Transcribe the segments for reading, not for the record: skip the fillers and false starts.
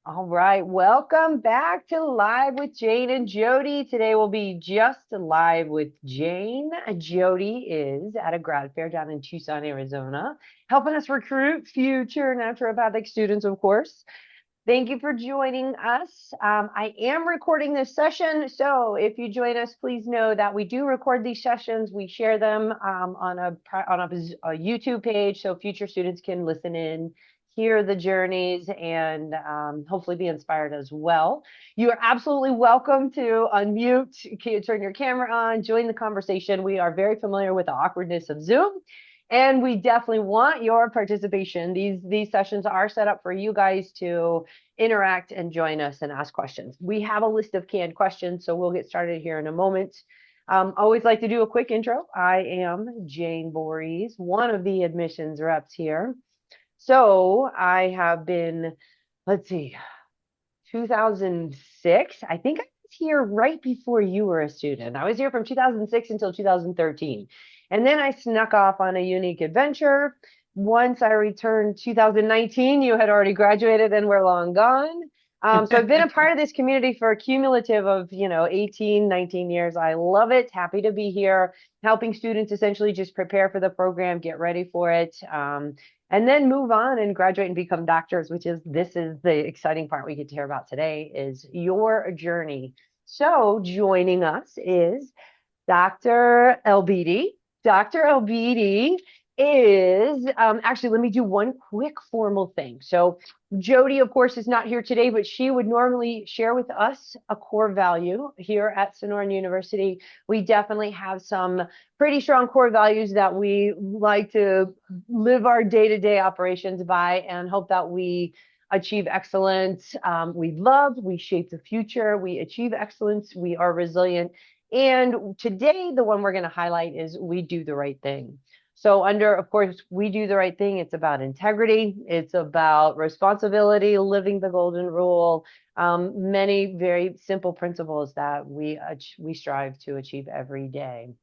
All right, welcome back to Live with Jane and Jody. Today will be just live with Jane. Jody is at a grad fair down in Tucson, Arizona, helping us recruit future naturopathic students, of course. Thank you for joining us. I am recording this session, so if you join us, please know that we do record these sessions. We share them on a YouTube page so future students can listen in, hear the journeys, and hopefully be inspired as well. You are absolutely welcome to unmute, turn your camera on, join the conversation. We are very familiar with the awkwardness of Zoom. And we definitely want your participation. These sessions are set up for you guys to interact and join us and ask questions. We have a list of canned questions, so we'll get started here in a moment. Always like to do a quick intro. I am Jane Voorhees, one of the admissions reps here. So I have been, let's see, 2006. I think I was here right before you were a student. I was here from 2006 until 2013. And then I snuck off on a unique adventure. Once I returned 2019, you had already graduated and were long gone. So I've been a part of this community for a cumulative of, 18, 19 years. I love it. Happy to be here, helping students essentially just prepare for the program, get ready for it. And then move on and graduate and become doctors, this is the exciting part we get to hear about today, is your journey. So joining us is Dr. Albete. Dr. Albete is, actually, let me do one quick formal thing. So Jody, of course, is not here today, but she would normally share with us a core value here at Sonoran University. We definitely have some pretty strong core values that we like to live our day-to-day operations by and hope that we achieve excellence. We love, we shape the future, we achieve excellence, we are resilient. And today, the one we're going to highlight is we do the right thing. So under, of course, we do the right thing. It's about integrity. It's about responsibility, living the golden rule. Many very simple principles that we strive to achieve every day.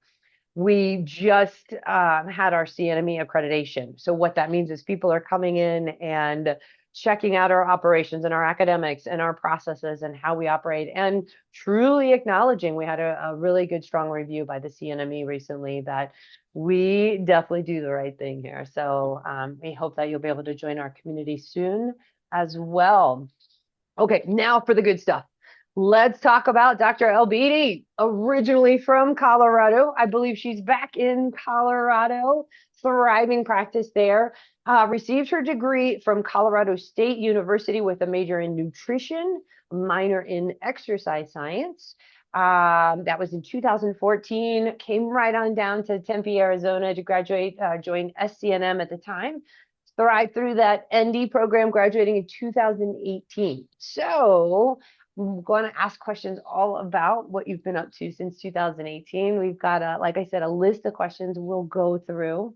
We just had our CNME accreditation. So what that means is people are coming in and checking out our operations and our academics and our processes and how we operate, and truly acknowledging. We had a really good, strong review by the CNME recently that we definitely do the right thing here. So we hope that you'll be able to join our community soon as well. Okay, now for the good stuff. Let's talk about Dr. Albete, originally from Colorado. I believe she's back in Colorado, thriving practice there. Received her degree from Colorado State University with a major in nutrition, minor in exercise science. That was in 2014. Came right on down to Tempe, Arizona to graduate, joined SCNM at the time. Thrived through that ND program, graduating in 2018. So I'm going to ask questions all about what you've been up to since 2018. We've got, like I said, a list of questions we'll go through.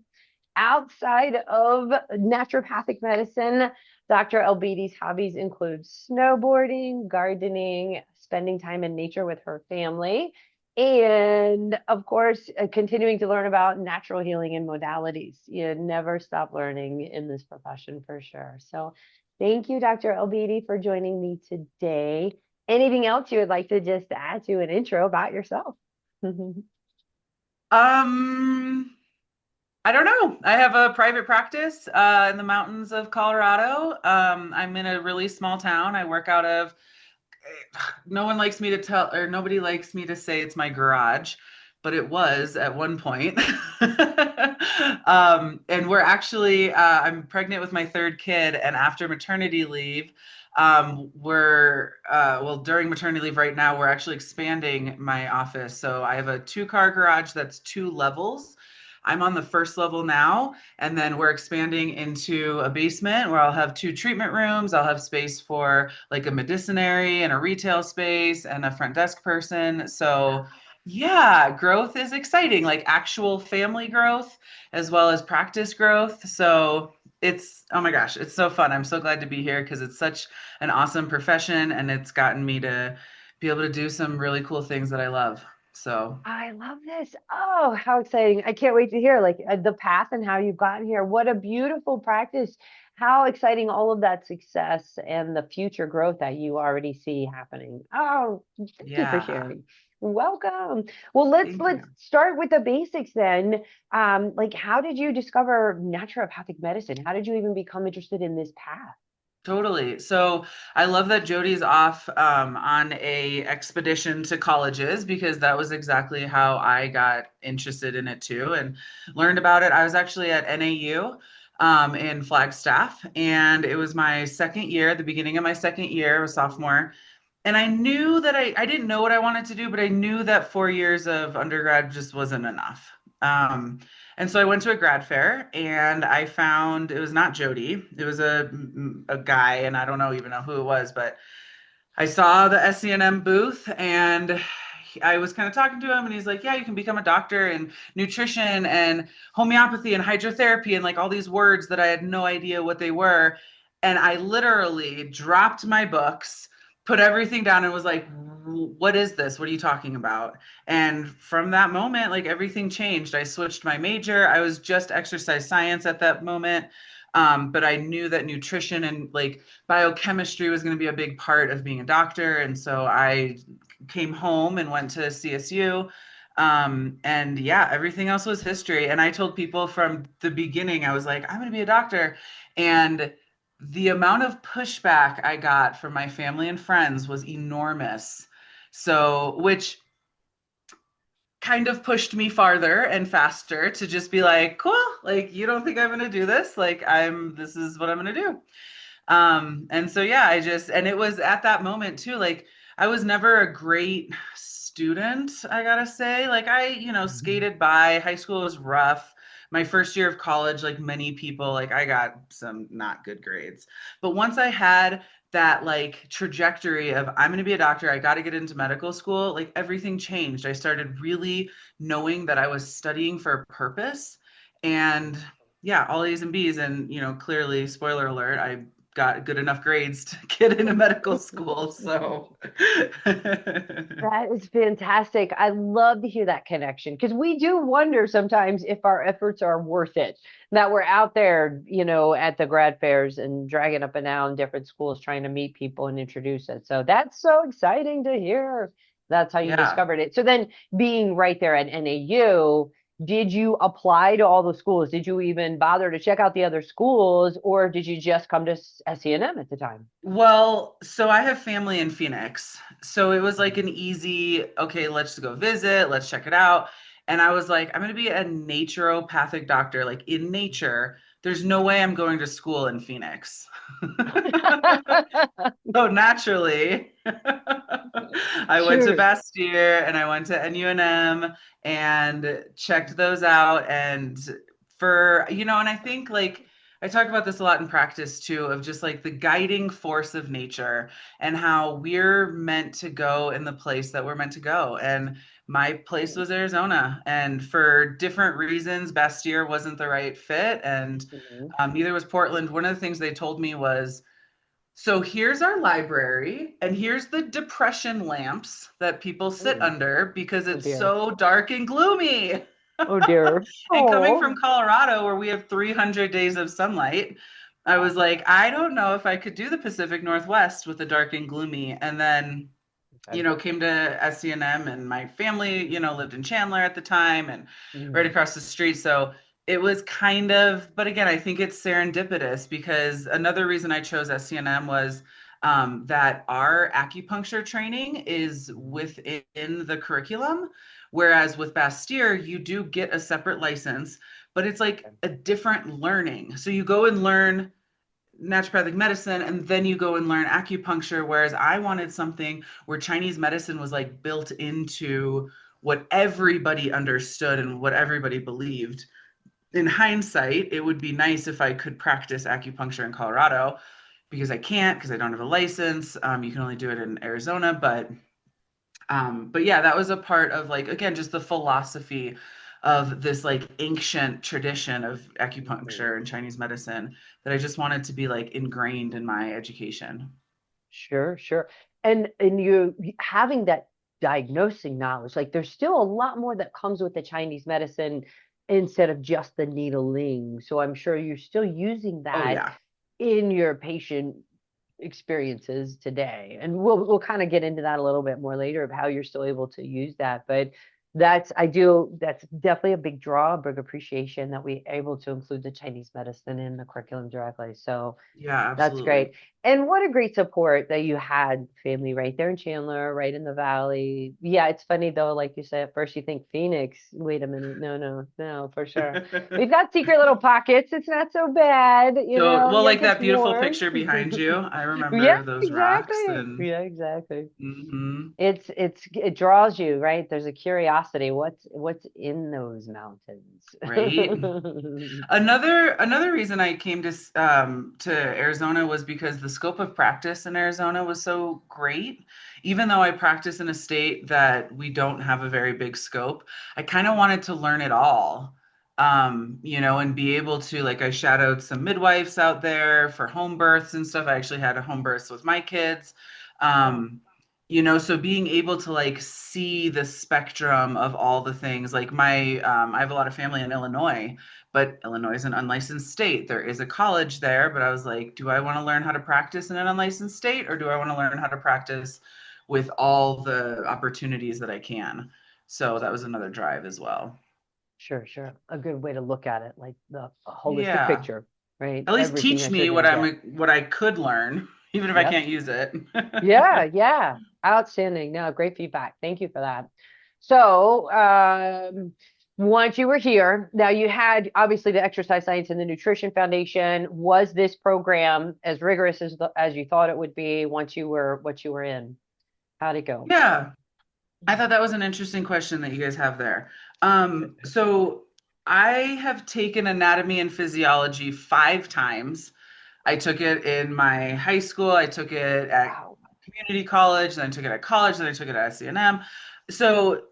Outside of naturopathic medicine, Dr. Albete's hobbies include snowboarding, gardening, spending time in nature with her family, and of course, continuing to learn about natural healing and modalities. You never stop learning in this profession for sure. So thank you, Dr. Albete, for joining me today. Anything else you would like to just add to an intro about yourself? I don't know. I have a private practice in the mountains of Colorado. I'm in a really small town. I work out of, no one likes me to tell, or nobody likes me to say it's my garage, but it was at one point. And we're actually, I'm pregnant with my third kid, and after maternity leave, well, during maternity leave right now, we're actually expanding my office. So I have a 2-car garage that's 2 levels. I'm on the first level now, and then we're expanding into a basement where I'll have 2 treatment rooms. I'll have space for like a medicinary and a retail space and a front desk person. So yeah, growth is exciting, like actual family growth as well as practice growth. So it's, oh my gosh, it's so fun. I'm so glad to be here because it's such an awesome profession, and it's gotten me to be able to do some really cool things that I love. So I love this. Oh, how exciting. I can't wait to hear like the path and how you've gotten here. What a beautiful practice. how exciting all of that success and the future growth that you already see happening. Oh, thank you for Yeah. sharing. Welcome. Well, let's Thank let's you. start with the basics then. Like how did you discover naturopathic medicine? How did you even become interested in this path? Totally. So I love that Jody's off on a expedition to colleges because that was exactly how I got interested in it too and learned about it. I was actually at NAU in Flagstaff, and it was my second year, the beginning of my second year, I was sophomore. And I knew that I didn't know what I wanted to do, but I knew that 4 years of undergrad just wasn't enough. Um, and so I went to a grad fair and I found it was not Jody, it was a guy, and I don't know even know who it was, but I saw the SCNM booth and I was kind of talking to him and he's like, yeah, you can become a doctor in nutrition and homeopathy and hydrotherapy and like all these words that I had no idea what they were. And I literally dropped my books, put everything down and was like, what is this? What are you talking about? And from that moment, like everything changed. I switched my major. I was just exercise science at that moment. But I knew that nutrition and like biochemistry was going to be a big part of being a doctor. And so I came home and went to CSU. And yeah, everything else was history. And I told people from the beginning, I was like, I'm going to be a doctor. And the amount of pushback I got from my family and friends was enormous. So, which kind of pushed me farther and faster to just be like, cool, like, you don't think I'm going to do this? Like, this is what I'm going to do. And so yeah, and it was at that moment too, like I was never a great student, I gotta say. Like Mhm. skated by. High school was rough. My first year of college, like many people, like I got some not good grades. But once I had that like trajectory of I'm going to be a doctor, I got to get into medical school, like everything changed. I started really knowing that I was studying for a purpose. And yeah, all A's and B's. And, clearly, spoiler alert, I got good enough grades to get into medical school. So, That is fantastic. I love to hear that connection because we do wonder sometimes if our efforts are worth it. That we're out there, at the grad fairs and dragging up and down different schools trying to meet people and introduce it. So that's so exciting to hear. That's how you yeah. discovered it. So then being right there at NAU, did you apply to all the schools? Did you even bother to check out the other schools, or did you just come to SENM at the time? Well, so I have family in Phoenix. So it was like Mhm. an easy, okay, let's go visit, let's check it out. And I was like, I'm going to be a naturopathic doctor, like in nature. There's no way I'm going to school in Phoenix. So naturally, I went to Sure. Bastyr and I went to NUNM and checked those out. And and I think like I talk about this a lot in practice too, of just like the guiding force of nature and how we're meant to go in the place that we're meant to go. And my place was Arizona. And for different reasons, Bastyr wasn't the right fit. And Mhm. neither was Portland. One of the things they told me was, so here's our library, and here's the depression lamps that people sit Oh, under because oh it's dear. so dark and gloomy. Oh dear. And coming Oh. from Colorado, where we have 300 days of sunlight, I was like, I don't know if I could do the Pacific Northwest with the dark and gloomy. And then Okay. came to SCNM, and my family, lived in Chandler at the time and right Mhm. across the street. So it was kind of, but again, I think it's serendipitous because another reason I chose SCNM was that our acupuncture training is within the curriculum. Whereas with Bastyr, you do get a separate license, but it's like Okay. a different learning. So you go and learn naturopathic medicine and then you go and learn acupuncture, whereas I wanted something where Chinese medicine was like built into what everybody understood and what everybody believed. In hindsight, it would be nice if I could practice acupuncture in Colorado, because I can't, because I don't have a license. You can only do it in Arizona, but yeah, that was a part of like, again, just the philosophy of this like ancient tradition of Mhm. acupuncture and Chinese medicine that I just wanted to be like ingrained in my education. Sure, sure. And you having that diagnosing knowledge, like there's still a lot more that comes with the Chinese medicine instead of just the needling. So I'm sure you're still using Oh that yeah. in your patient experiences today. And we'll kind of get into that a little bit more later of how you're still able to use that. But that's definitely a big draw, a big appreciation that we're able to include the Chinese medicine in the curriculum directly. So Yeah, that's absolutely. great. And what a great support that you had family right there in Chandler, right in the valley. Yeah, it's funny though, like you said, at first you think Phoenix. Wait a minute. No, no, no, for sure. We've got secret little pockets. It's not so bad, So, well, Yep, like it's that beautiful warm. picture behind you. I Yeah, remember those rocks exactly. and Yeah, exactly. mhm. It draws you, right? There's a curiosity. What's in those mountains? Right. Another reason I came to Arizona was because the scope of practice in Arizona was so great. Even though I practice in a state that we don't have a very big scope, I kind of wanted to learn it all. And be able to, like, I shadowed some midwives out there for home births and stuff. I actually had a home birth with my kids. Wow, So being able to like see the spectrum of all the things, like I have a lot of family in Illinois, but Illinois is an unlicensed state. There is a college there, but I was like, do I want to learn how to practice in an unlicensed state, or do I want to learn how to practice with all the opportunities that I can? So that was another drive as well. sure, sure. A good way to look at it, like the a holistic Yeah. picture, right? At least Everything teach that you're me gonna get. what I could learn, even if I Yep. can't use it. Yeah, yeah. Outstanding. No, great feedback. Thank you for that. So, once you were here, now you had obviously the Exercise Science and the Nutrition Foundation. Was this program as rigorous as you thought it would be once you were what you were in? How'd it go? Yeah. I thought that was an interesting question that you guys have there. So I have taken anatomy and physiology 5 times. I took it in my high school, I took it at Wow. community college, then I took it at college, then I took it at SCNM. So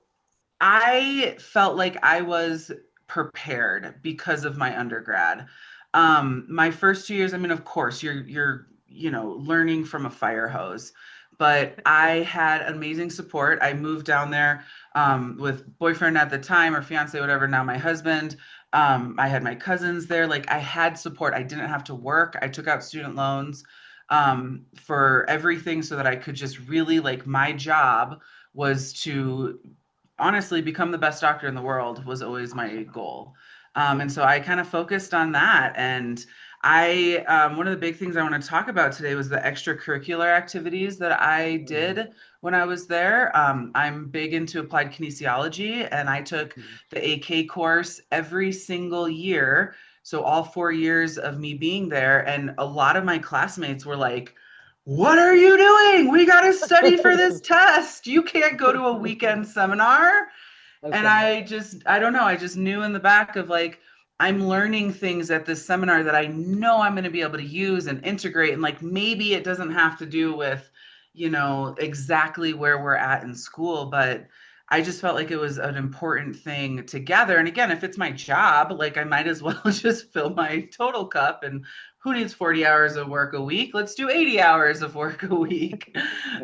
I felt like I was prepared because of my undergrad. My first 2 years, I mean, of course, you're learning from a fire hose, but I had amazing support. I moved down there with boyfriend at the time or fiance, whatever. Now my husband. I had my cousins there. Like I had support. I didn't have to work. I took out student loans for everything so that I could just really like my job was to honestly become the best doctor in the world was always my Awesome. goal. And so I kind of focused on that. And one of the big things I want to talk about today was the extracurricular activities that I Mm, did when I was there. I'm big into applied kinesiology, and I took mhm. the AK course every single year. So all 4 years of me being there, and a lot of my classmates were like, what are you doing? We got to study for this test. You can't go to a weekend seminar. And Okay. I don't know, I just knew in the back of like, I'm learning things at this seminar that I know I'm going to be able to use and integrate. And like, maybe it doesn't have to do with, exactly where we're at in school, but I just felt like it was an important thing to gather. And again, if it's my job, like I might as well just fill my total cup. And who needs 40 hours of work a week? Let's do 80 hours of work a week.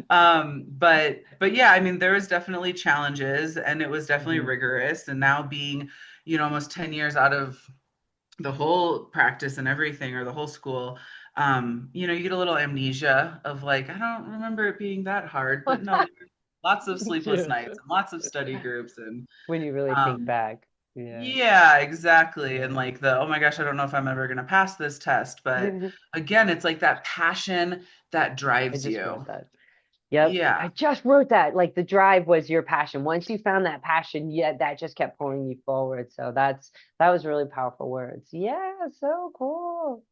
But yeah, I mean, there was definitely challenges and it was definitely Mhm. rigorous. And now being, almost 10 years out of the whole practice and everything or the whole school, you get a little amnesia of like, I don't remember it being that hard, but no, there were lots of sleepless Yeah. nights and lots of study groups and When you really think um, back. Yeah. yeah, exactly. And Yeah. like oh my gosh, I don't know if I'm ever going to pass this test. But again, it's like that passion that I drives just wrote you. that. Yep. Yeah. I just wrote that. Like the drive was your passion. Once you found that passion, yeah, that just kept pulling you forward. So that was really powerful words. Yeah, so cool.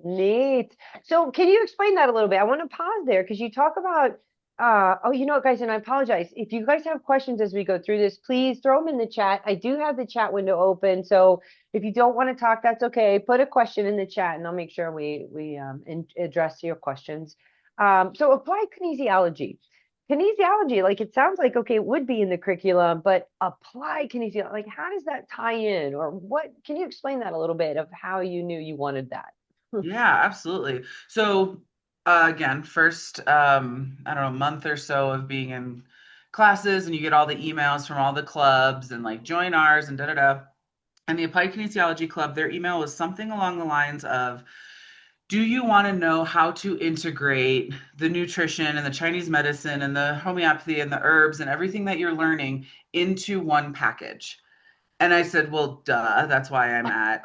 Neat. So can you explain that a little bit? I want to pause there because you talk about oh, you know what, guys, and I apologize. If you guys have questions as we go through this, please throw them in the chat. I do have the chat window open. So if you don't want to talk, that's okay. Put a question in the chat and I'll make sure we address your questions. So applied kinesiology. Kinesiology, like it sounds like okay, it would be in the curriculum, but applied kinesiology, like how does that tie in? Or what can you explain that a little bit of how you knew you wanted that? Yeah, absolutely. So, again, first, I don't know, month or so of being in classes, and you get all the emails from all the clubs and like join ours and da da da. And the Applied Kinesiology Club, their email was something along the lines of do you want to know how to integrate the nutrition and the Chinese medicine and the homeopathy and the herbs and everything that you're learning into one package? And I said, well, duh, that's why I'm at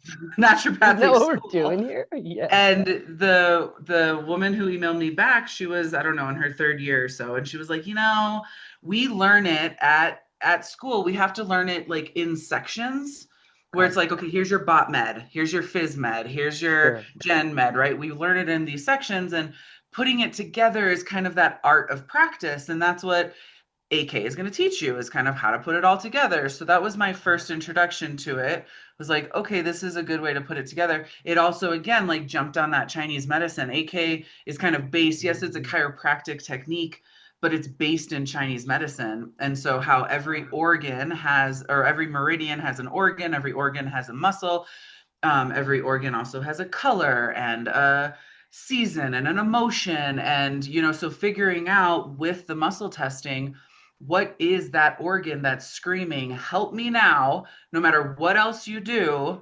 Isn't that naturopathic what we're school. doing here? Yeah. And the woman who emailed me back, she was, I don't know, in her third year or so, and she was like, we learn it at school. We have to learn it like in sections where Okay. it's like, okay, here's your bot med, here's your phys med, here's your Sure. gen med, right? We learn it in these sections, and putting it together is kind of that art of practice, and that's what AK is going to teach you, is kind of how to put it all together. So that was my first introduction to it. Was like, okay, this is a good way to put it together. It also, again, like jumped on that Chinese medicine. AK is kind of based, yes, it's a chiropractic technique, but it's based in Chinese medicine. And so how every organ has, or every meridian has an organ, every organ has a muscle, every organ also has a color and a season and an emotion. And, so figuring out with the muscle testing, what is that organ that's screaming, help me now, no matter what else you do,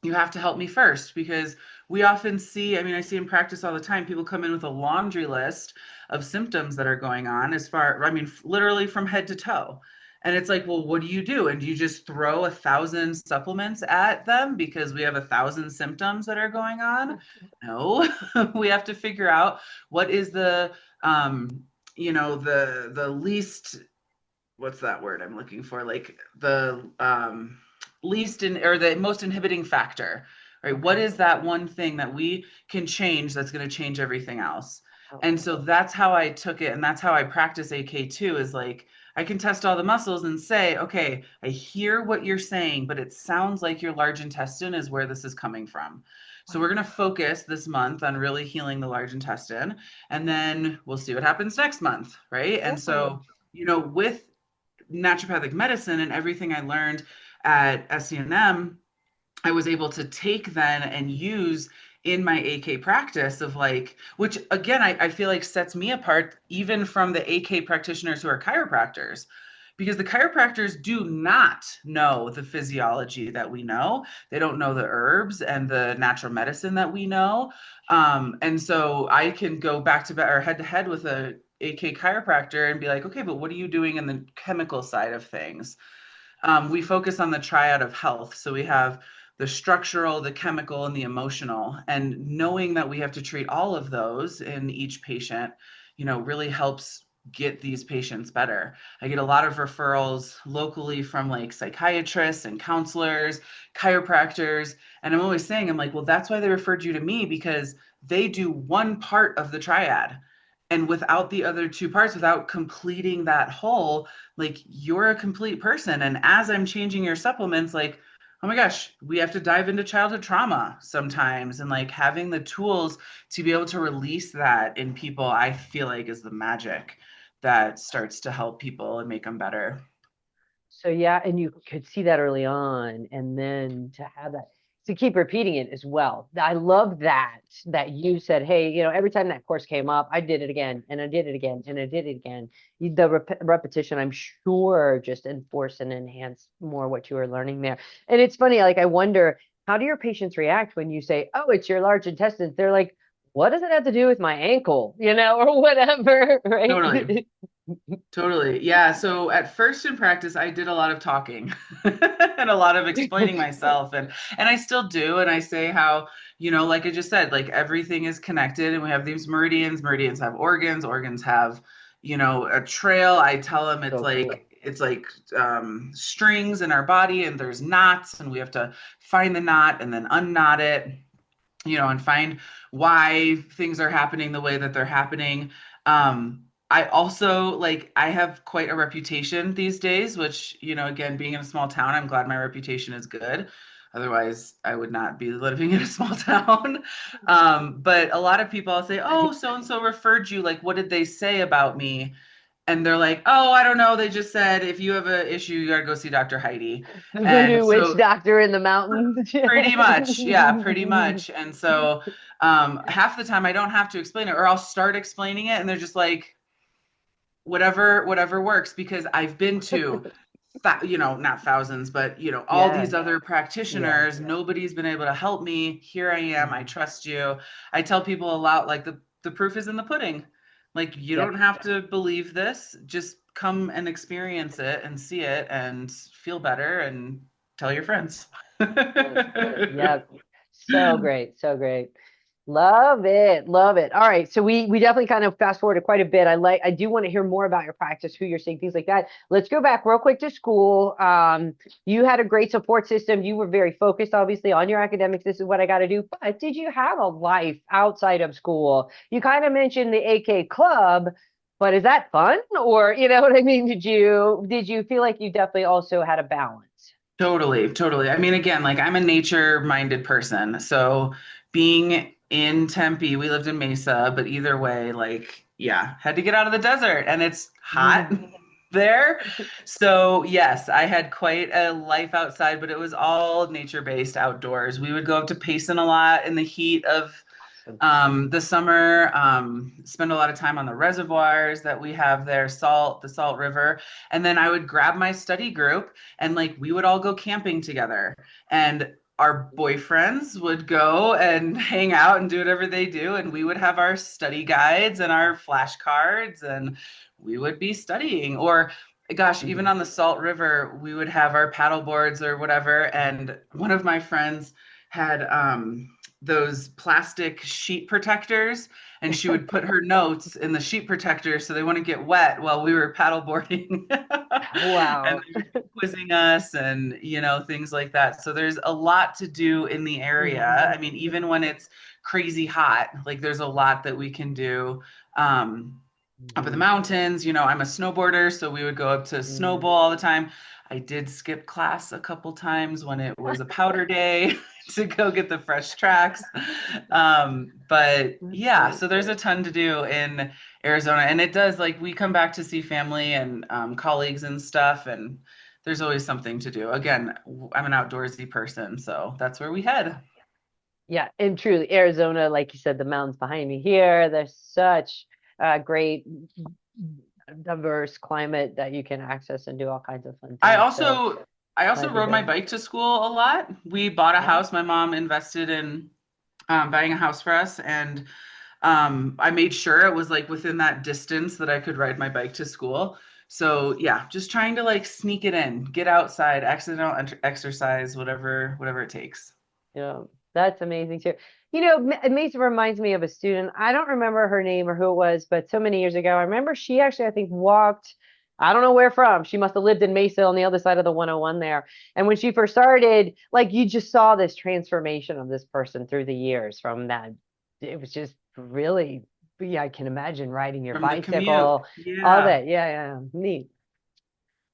you have to help me first. Because we often see, I mean, I see in practice all the time, people come in with a laundry list of symptoms that are going on, as far, I mean, literally from head to toe. And it's like, well, what do you do? And do you just throw 1,000 supplements at them because we have 1,000 symptoms that are going on? No, we have to figure out what is the least, what's that word I'm looking for? Like the least in, or the most inhibiting factor, right? What Okay. is that one thing that we can change that's going to change everything else? And Okay. so that's how I took it. And that's how I practice AK2, is like, I can test all the muscles and say, okay, I hear what you're saying, but it sounds like your large intestine is where this is coming from. So we're Wow. going to focus this month on really healing the large intestine, and then we'll see what happens next month, right? Yeah. And so, with naturopathic medicine and everything I learned at SCNM, I was able to take then and use in my AK practice, of like, which again, I feel like sets me apart even from the AK practitioners who are chiropractors, because the chiropractors do not know the physiology that we know. They don't know the herbs and the natural medicine that we know. And so I can go back to or head to head with a AK chiropractor and be like, okay, but what are you doing in the chemical side of things? We focus on the triad of health. So we have the structural, the chemical, and the emotional. And knowing that we have to treat all of those in each patient, really helps get these patients better. I get a lot of referrals locally from like psychiatrists and counselors, chiropractors. And I'm always saying, I'm like, well, that's why they referred you to me, because they do one part of the triad. And without the other two parts, without completing that whole, like, you're a complete person. And as I'm changing your supplements, like, oh my gosh, we have to dive into childhood trauma sometimes, and like having the tools to be able to release that in people, I feel like is the magic that starts to help people and make them better. So yeah, and you could see that early on, and then to have that to keep repeating it as well. I love that you said, "Hey, every time that course came up, I did it again, and I did it again, and I did it again." The repetition, I'm sure, just enforced and enhanced more what you were learning there. And it's funny, like I wonder, how do your patients react when you say, "Oh, it's your large intestines"? They're like, "What does it have to do with my ankle?" Or whatever, Totally. right? Totally. Yeah. So at first in practice, I did a lot of talking and a lot of explaining myself. And I still do. And I say how, like I just said, like everything is connected, and we have these meridians. Meridians have organs. Organs have, a trail. I tell them it's So cool. like, strings in our body, and there's knots, and we have to find the knot and then unknot it, and find why things are happening the way that they're happening. I also, like, I have quite a reputation these days, which, again, being in a small town, I'm glad my reputation is good. Otherwise, I would not be living in a small town. But a lot of people, I'll say, oh, so and so referred you. Like, what did they say about me? And they're like, oh, I don't know. They just said if you have an issue, you got to go see Dr. Heidi. The And voodoo witch so doctor in the mountains. pretty much. Yeah, pretty much. And so half the time I don't have to explain it, or I'll start explaining it and they're just like, whatever works, because I've been to not thousands, but all Yeah. these other Yeah. practitioners, nobody's been able to help me. Here I am. I Mhm. trust you. I tell people a lot, like the proof is in the pudding. Like you don't Yep. have to believe this. Just come and experience it and see it and feel better and tell your friends. Yep. So great. So great. Love it. Love it. All right. So we definitely kind of fast forwarded quite a bit. I do want to hear more about your practice, who you're seeing, things like that. Let's go back real quick to school. You had a great support system. You were very focused, obviously, on your academics. This is what I got to do. But did you have a life outside of school? You kind of mentioned the AK club, but is that fun? Or you know what I mean? Did you feel like you definitely also had a balance? Totally, totally. I mean, again, like I'm a nature-minded person. So being in Tempe, we lived in Mesa, but either way, like, yeah, had to get out of the desert and it's hot there. So yes, I had quite a life outside, but it was all nature-based outdoors. We would go up to Payson a lot in the heat of Awesome. the summer, spend a lot of time on the reservoirs that we have there, the Salt River. And then I would grab my study group and like we would all go camping together. And our boyfriends would go and hang out and do whatever they do. And we would have our study guides and our flashcards and we would be studying. Or gosh, even Mhm. on the Salt River, we would have our paddle boards or whatever. And one of my friends had those plastic sheet protectors, and she would put her notes in the sheet protector so they wouldn't get wet while we were paddleboarding. And Wow. they were quizzing us and, things like that. So there's a lot to do in the area. I mean, even when it's crazy hot, like there's a lot that we can do. Up in the Mhm. mountains. I'm a snowboarder, so we would go up to Mhm. snowball all the time. I did skip class a couple times when it was a powder day to go get the fresh tracks. But That's yeah, great. so there's a ton to do in Arizona, and it does like we come back to see family and colleagues and stuff, and there's always something to do. Again, I'm an outdoorsy person, so that's where we head. Yeah, and truly, Arizona, like you said, the mountains behind me here, there's such a great, diverse climate that you can access and do all kinds of fun I things. So also I also glad to rode hear my it. bike to school a lot. We bought a Oh, house. My mom invested in buying a house for us, and I made sure it was like within that distance that I could ride my bike to school. So yeah, just trying to like sneak it in, get outside, accidental exercise, whatever it takes. yeah, that's amazing too. Mason reminds me of a student. I don't remember her name or who it was, but so many years ago, I remember she actually, I think, walked. I don't know where from. She must have lived in Mesa on the other side of the 101 there. And when she first started, like you just saw this transformation of this person through the years from that. It was just really, yeah, I can imagine riding your From the commute. bicycle, all Yeah. that. Yeah, yeah, neat.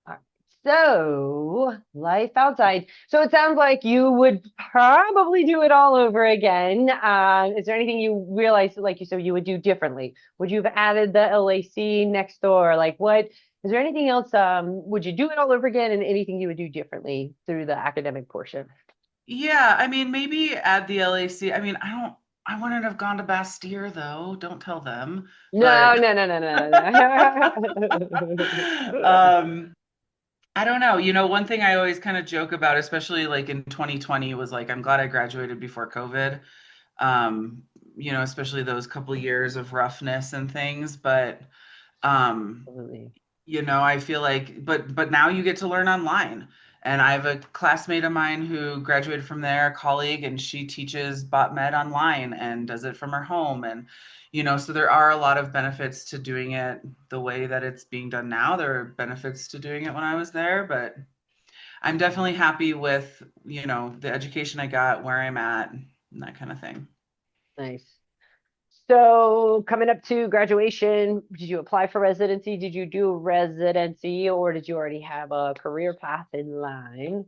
All right. So, life outside. So it sounds like you would probably do it all over again. Is there anything you realized, like you said, you would do differently? Would you have added the LAC next door? Like, what? Is there anything else? Would you do it all over again, and anything you would do differently through the academic portion? Yeah, I mean maybe add the LAC. I mean, I wouldn't have gone to Bastyr though. Don't tell them. No, But no, no, no, no, no. um I don't know. One thing I always kind of joke about, especially like in 2020, was like, I'm glad I graduated before COVID. Um, especially those couple years of roughness and things. But um, Absolutely. I feel like, but now you get to learn online. And I have a classmate of mine who graduated from there, a colleague, and she teaches bot med online and does it from her home. And, so there are a lot of benefits to doing it the way that it's being done now. There are benefits to doing it when I was there, but I'm definitely happy with, the education I got, where I'm at, and that kind of thing. Nice. So coming up to graduation, did you apply for residency? Did you do residency or did you already have a career path in line?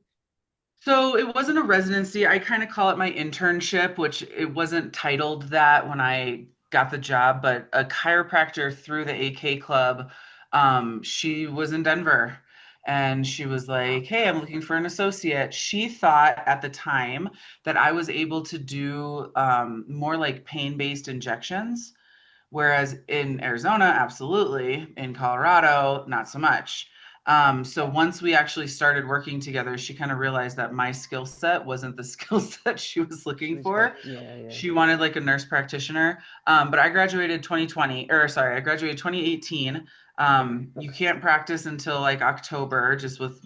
So it wasn't a residency. I kind of call it my internship, which it wasn't titled that when I got the job, but a chiropractor through the AK club. She was in Denver and she was like, "Hey, I'm looking for an associate." She thought at the time that I was able to do more like pain-based injections. Whereas in Arizona, absolutely. In Colorado, not so much. So once we actually started working together, she kind of realized that my skill set wasn't the skill set she was She looking was like, for. yeah, yeah. She wanted like a nurse practitioner. But I graduated 2020, or sorry, I graduated 2018. You can't practice until like October, just with,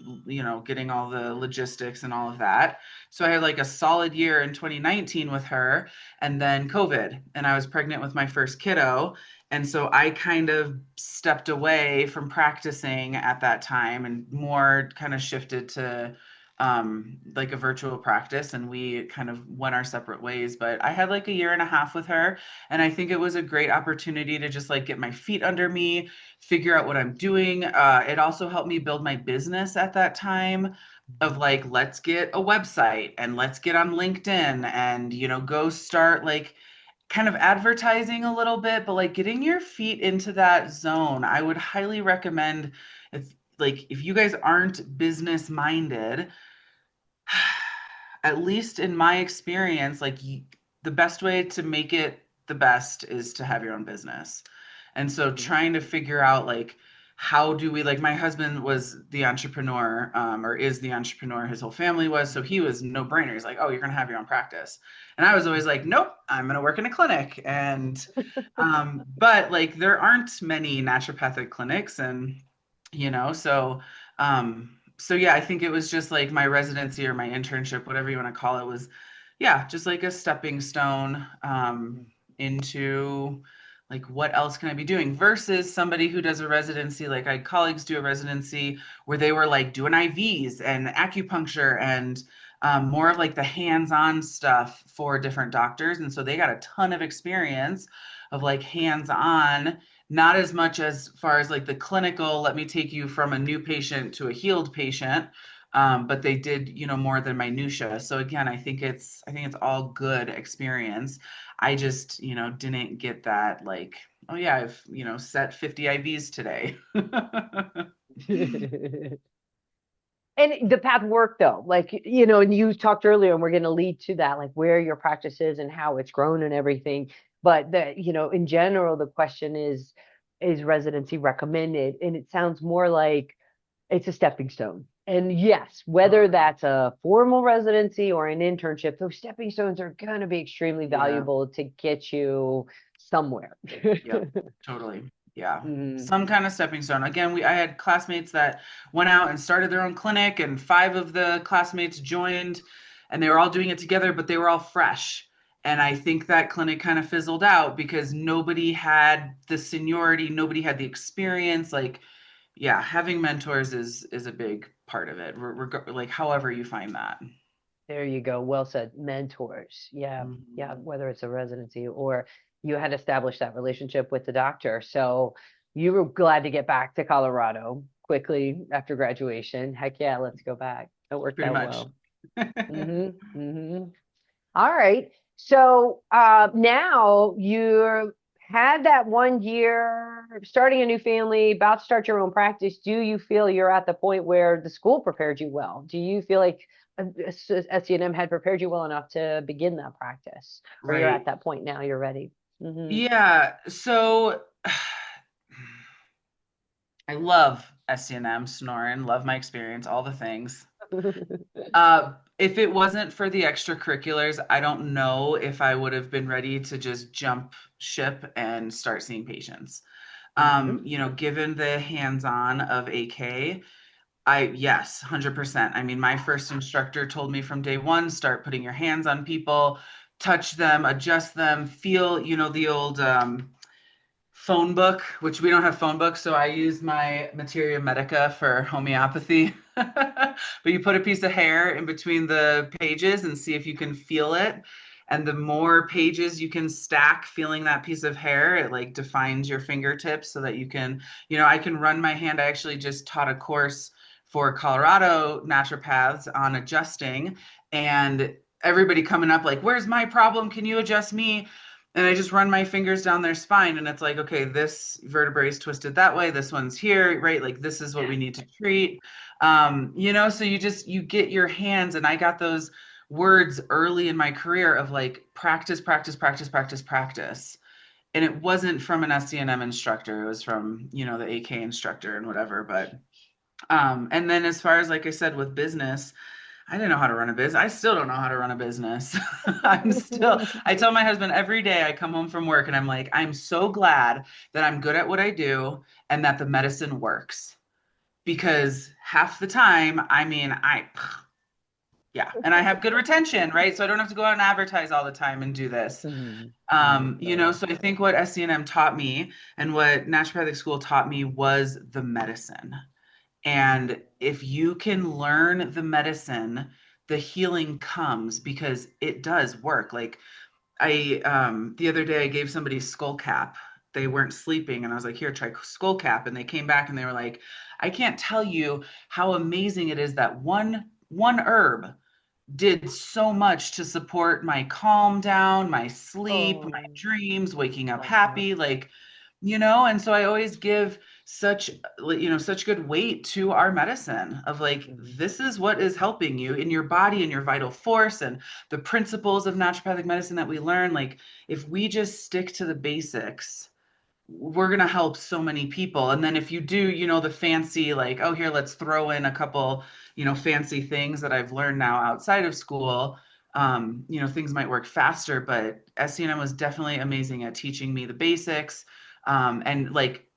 getting all the logistics and all of that. So I had like a solid year in 2019 with her, and then COVID, and I was pregnant with my first kiddo. And so I kind of stepped away from practicing at that time and more kind of shifted to like a virtual practice, and we kind of went our separate ways. But I had like a year and a half with her, and I think it was a great opportunity to just like get my feet under me, figure out what I'm doing. It also helped me build my business at that time of like, let's get a website and let's get on LinkedIn and, go start like kind of advertising a little bit, but like getting your feet into that zone. I would highly recommend, if you guys aren't business minded, at least in my experience, like the best way to make it the best is to have your own business. And so trying to figure out like how do we, like, my husband was the entrepreneur, or is the entrepreneur, his whole family was, so he was no brainer. He's like, oh, you're gonna have your own practice. And I was always like, nope, I'm gonna work in a clinic. And but like there aren't many naturopathic clinics, and so yeah, I think it was just like my residency or my internship, whatever you want to call it, was, yeah, just like a stepping stone into like what else can I be doing versus somebody who does a residency. Like I had colleagues do a residency where they were like doing IVs and acupuncture and more of like the hands-on stuff for different doctors. And so they got a ton of experience of like hands-on, not as much as far as like the clinical, let me take you from a new patient to a healed patient. But they did, more than minutia. So again, I think it's all good experience. I just, didn't get that like, oh yeah, I've, set 50 IVs today. And the path worked though, like, and you talked earlier, and we're going to lead to that, like where your practice is and how it's grown and everything. But in general, the question is residency recommended? And it sounds more like it's a stepping stone. And yes, whether Totally. that's a formal residency or an internship, those stepping stones are going to be extremely Yeah. valuable to get you somewhere. Yep, totally. Yeah. Mhm. Some kind of stepping stone. Again, I had classmates that went out and started their own clinic, and five of the classmates joined, and they were all doing it together, but they were all fresh. And I think that clinic kind of fizzled out because nobody had the seniority, nobody had the experience. Like, yeah, having mentors is a big part of it. Like however you find that. There you go. Well said. Mentors. Yeah. Yeah. Mhm. Whether it's a residency or you had established that relationship with the doctor. So you were glad to get back to Colorado quickly after graduation. Heck yeah, let's go back. It worked Pretty out much. well. All right. So now you had that 1 year starting a new family, about to start your own practice. Do you feel you're at the point where the school prepared you well? Do you feel like SCNM had prepared you well enough to begin that practice? Or you're at Right. that point now, you're ready? Hmm. Yeah. So I love SCNM, snoring, love my experience, all the things. If it wasn't for the extracurriculars, I don't know if I would have been ready to just jump ship and start seeing patients. Hmm. Given the hands-on of AK, yes, 100%. I mean, my first instructor told me from day one, start putting your hands on people, touch them, adjust them, feel, the old phone book, which we don't have phone books, so I use my Materia Medica for homeopathy. But you put a piece of hair in between the pages and see if you can feel it. And the more pages you can stack feeling that piece of hair, it like defines your fingertips so that you can, I can run my hand. I actually just taught a course for Colorado naturopaths on adjusting, and everybody coming up like, where's my problem? Can you adjust me? And I just run my fingers down their spine, and it's like, okay, this vertebrae is twisted that way, this one's here, right? Like this is what Yeah. we need to treat. So you get your hands, and I got those words early in my career of like practice, practice, practice, practice, practice. And it wasn't from an SCNM instructor, it was from, the AK instructor and whatever. But And then as far as, like I said, with business, I didn't know how to run a business. I still don't know how to run a business. I tell my husband every day I come home from work and I'm like, I'm so glad that I'm good at what I do and that the medicine works. Because half the time, I mean, yeah, and I have good retention, right? So I don't have to go out and advertise all the time and do this. Mhm. So I think what SCNM taught me and what naturopathic school taught me was the medicine. And if you can learn the medicine, the healing comes because it does work. Like the other day I gave somebody skull cap. They weren't sleeping, and I was like, "Here, try skull cap." And they came back and they were like, "I can't tell you how amazing it is that one herb did so much to support my calm down, my sleep, my Oh, dreams, waking up love that. happy, like, and so I always give such, such good weight to our medicine of like, Mhm. this is what is helping you in your body and your vital force and the principles of naturopathic medicine that we learn. Like, if we just stick to the basics, we're going to help so many people. And then if you do, the fancy, like, oh, here, let's throw in a couple, fancy things that I've learned now outside of school, things might work faster. But SCNM was definitely amazing at teaching me the basics, and like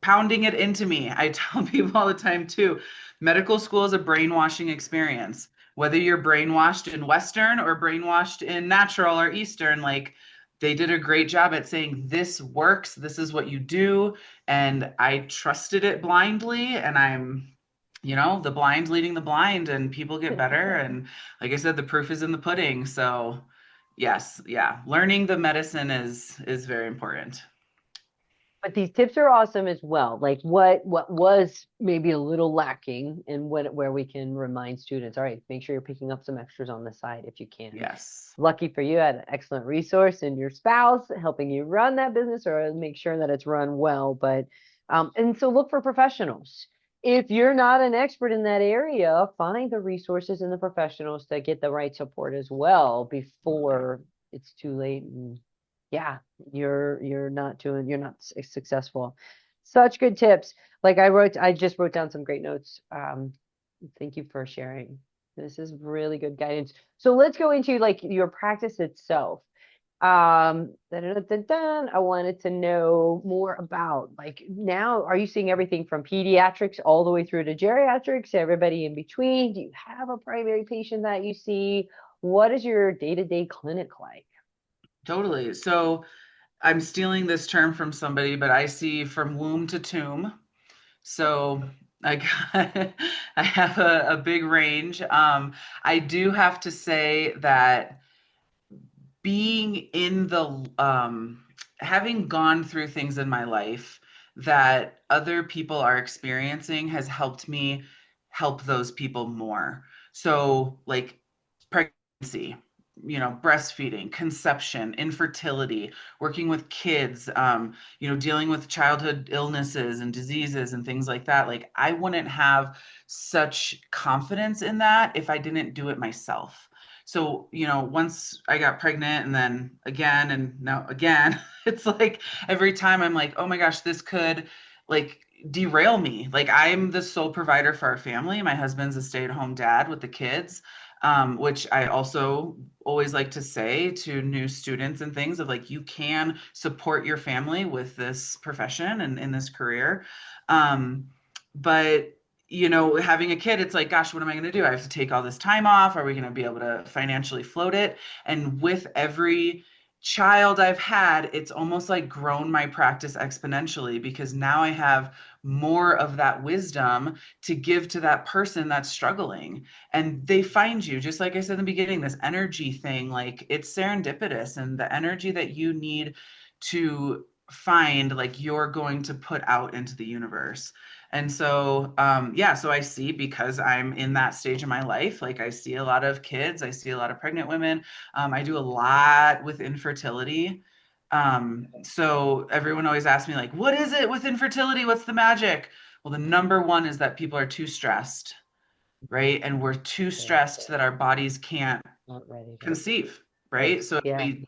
pounding it into me. I tell people all the time too, medical school is a brainwashing experience. Whether you're brainwashed in Western or brainwashed in natural or Eastern, like, they did a great job at saying this works, this is what you do, and I trusted it blindly, and I'm the blind leading the blind, and people get better, and like I said, the proof is in the pudding. So yes, yeah, learning the medicine is very important. But these tips are awesome as well. Like what was maybe a little lacking and what where we can remind students, all right, make sure you're picking up some extras on the side if you can. Yes. Lucky for you, I had an excellent resource in your spouse helping you run that business or make sure that it's run well. But and so look for professionals. If you're not an expert in that area, find the resources and the professionals to get the right support as well before it's too late and yeah, you're not successful. Such good tips. Like I just wrote down some great notes. Thank you for sharing. This is really good guidance. So let's go into like your practice itself. I wanted to know more about like now, are you seeing everything from pediatrics all the way through to geriatrics, everybody in between? Do you have a primary patient that you see? What is your day-to-day clinic like? Totally. So I'm stealing this term from somebody, but I see from womb to tomb. So I got, I have a big range. I do have to say that being in the having gone through things in my life that other people are experiencing has helped me help those people more. So like pregnancy, breastfeeding, conception, infertility, working with kids, dealing with childhood illnesses and diseases and things like that. Like, I wouldn't have such confidence in that if I didn't do it myself. So, once I got pregnant and then again and now again, it's like every time I'm like, oh my gosh, this could like derail me. Like, I'm the sole provider for our family. My husband's a stay-at-home dad with the kids, which I also always like to say to new students and things of like, you can support your family with this profession and in this career. Um, but having a kid, it's like, gosh, what am I going to do? I have to take all this time off. Are we going to be able to financially float it? And with every child I've had, it's almost like grown my practice exponentially because now I have more of that wisdom to give to that person that's struggling. And they find you, just like I said in the beginning, this energy thing, like it's serendipitous, and the energy that you need to find, like you're going to put out into the universe. And so, yeah, so I see, because I'm in that stage of my life, like I see a lot of kids, I see a lot of pregnant women. I do a lot with infertility. So everyone always asks me, like, what is it with infertility? What's the magic? Well, the number one is that people are too stressed, right? And we're too Yeah, stressed that our bodies can't not ready to. conceive, Right. right? So if Yeah. we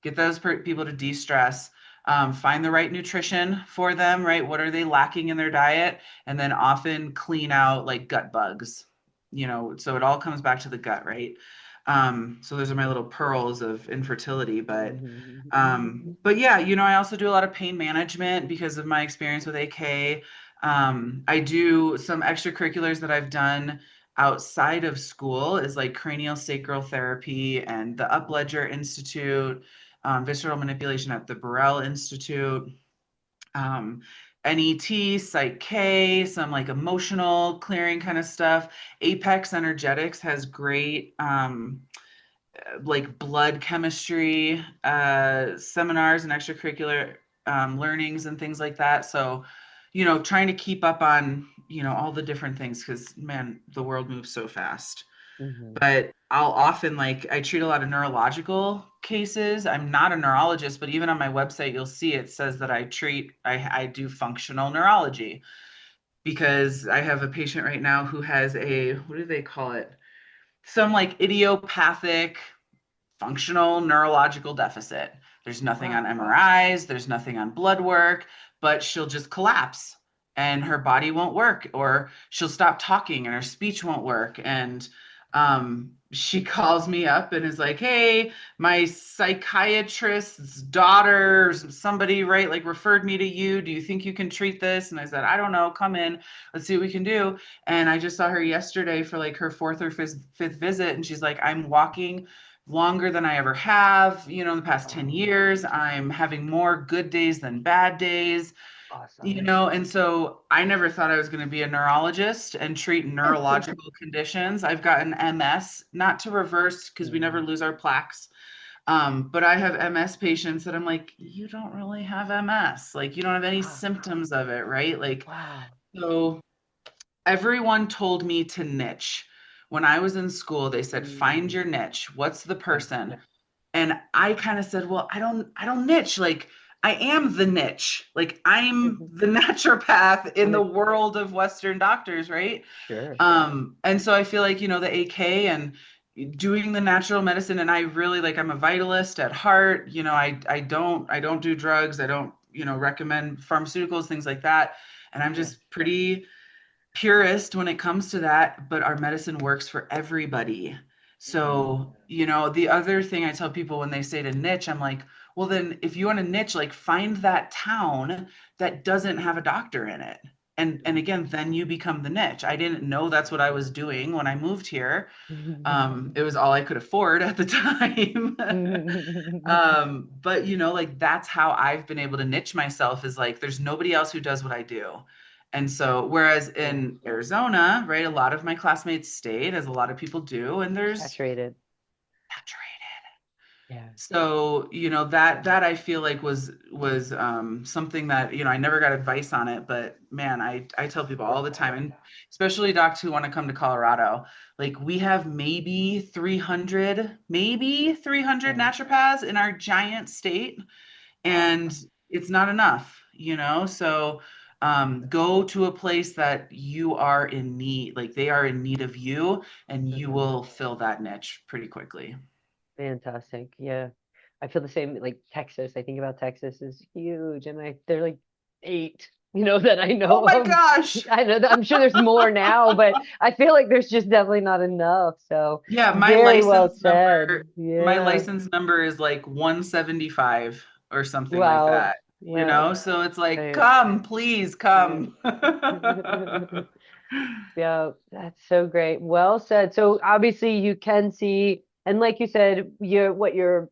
get those people to de-stress, find the right nutrition for them, right? What are they lacking in their diet? And then often clean out like gut bugs, so it all comes back to the gut, right? So those are my little pearls of infertility, but yeah, I also do a lot of pain management because of my experience with AK. I do some extracurriculars that I've done outside of school is like cranial sacral therapy and the Upledger Institute, visceral manipulation at the Burrell Institute, um, NET, Psych K, some like emotional clearing kind of stuff. Apex Energetics has great like blood chemistry seminars and extracurricular learnings and things like that. So, trying to keep up on, all the different things because, man, the world moves so fast. Mhm. But I'll often I treat a lot of neurological cases. I'm not a neurologist, but even on my website, you'll see it says that I do functional neurology because I have a patient right now who has what do they call it? Some like idiopathic functional neurological deficit. There's nothing on Wow. MRIs, there's nothing on blood work, but she'll just collapse and her body won't work, or she'll stop talking and her speech won't work. And she calls me up and is like, "Hey, my psychiatrist's daughter, somebody, right, like referred me to you. Do you think you can treat this?" And I said, "I don't know. Come in. Let's see what we can do." And I just saw her yesterday for like her fourth or fifth visit. And she's like, "I'm walking longer than I ever have, in the past 10 Wow. years. I'm having more good days than bad days, Awesome. and so I never thought I was going to be a neurologist and treat neurological conditions. I've gotten MS, not to reverse because we never Mhm. lose our plaques. But I have MS patients that I'm like, you don't really have MS. Like, you don't have any Wow. symptoms of it, right? Like, Wow. so everyone told me to niche. When I was in school, they said, find Mm. your niche. What's the Yeah. person? And I kind of said, well, I don't niche. Like I am the niche. Like I'm Mhm. the naturopath in the Yeah. world of Western doctors, right? Sure. And so I feel like, the AK and doing the natural medicine, and I really like I'm a vitalist at heart. I don't do drugs. I don't, recommend pharmaceuticals, things like that. And I'm Yeah. just pretty purist when it comes to that, but our medicine works for everybody. Mhm. So, the other thing I tell people when they say to niche, I'm like, well, then if you want to niche, like find that town that doesn't have a doctor in it. And again, then you become the niche. I didn't know that's what I was doing when I moved here. It was all I could afford at the time. But like that's how I've been able to niche myself is like there's nobody else who does what I do. And so whereas Yeah. in Arizona, right, a lot of my classmates stayed, as a lot of people do, and there's Saturated. saturated. Yeah. So, that I feel like was something that, I never got advice on it, but man, I tell people all the time, and especially docs who want to come to Colorado, like we have maybe 300 Yeah. naturopaths in our giant state, Wow. and it's not enough, so go to a place that you are in need, like they are in need of you, and you Mhm. will fill that niche pretty quickly. Fantastic. Yeah. I feel the same. Like Texas, I think about Texas is huge, and they're like eight, that I Oh know my of. gosh. I know that I'm sure there's more now, but I feel like there's just definitely not enough. So Yeah, very well said. my Yeah. license number is like 175 or something like Wow. that. Yeah. So it's like, Right. come, please Right. come. Yeah, that's so great. Well said. So obviously you can see, and like you said, your